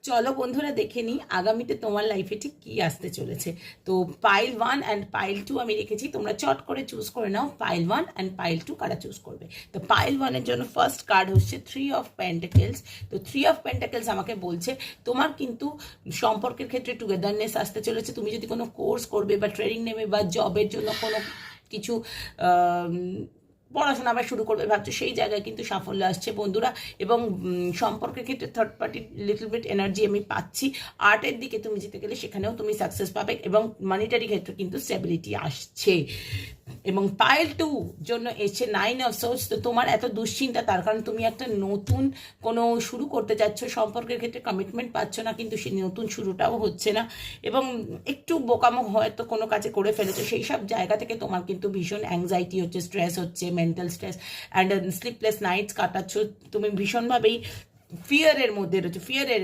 চলো বন্ধুরা দেখে নিই আগামীতে তোমার লাইফে ঠিক কী আসতে চলেছে। তো পাইল 1 অ্যান্ড পাইল 2 আমি রেখেছি, তোমরা চট করে চুজ করে নাও পাইল 1 অ্যান্ড পাইল 2 কারা চুজ করবে। তো পাইল 1-এর জন্য ফার্স্ট কার্ড হচ্ছে 3 অফ পেন্টাকেলস। তো 3 অফ পেন্টাকেলস আমাকে বলছে তোমার কিন্তু সম্পর্কের ক্ষেত্রে টুগেদারনেস আসতে চলেছে। তুমি যদি কোনো কোর্স করবে বা ট্রেনিং নেবে বা জবের জন্য কোনো কিছু পড়াশোনা আবার শুরু করবে ভাবছো, সেই জায়গায় কিন্তু সাফল্য আসছে বন্ধুরা। এবং সম্পর্কের ক্ষেত্রে third party little bit energy আমি পাচ্ছি। আর্টের দিকে তুমি যেতে গেলে সেখানেও তুমি সাকসেস পাবে এবং মানিটারি ক্ষেত্রে কিন্তু স্টেবিলিটি আসছে। এবং পাইল 2 জন্য এসছে 9 অফ সোর্স। তো তোমার এত দুশ্চিন্তা তার কারণ তুমি একটা নতুন কোনো শুরু করতে চাচ্ছ, সম্পর্কের ক্ষেত্রে কমিটমেন্ট পাচ্ছ না, কিন্তু সেই নতুন শুরুটাও হচ্ছে না এবং একটু বোকামো হয়তো কোনো কাজে করে ফেলেছো, সেই সব জায়গা থেকে তোমার কিন্তু ভীষণ অ্যাংজাইটি হচ্ছে, স্ট্রেস হচ্ছে, mental stress and sleepless nights কাটাচ্ছ। তুমি ভীষণভাবেই ফিয়ারের মধ্যে রয়েছে, ফিয়ারের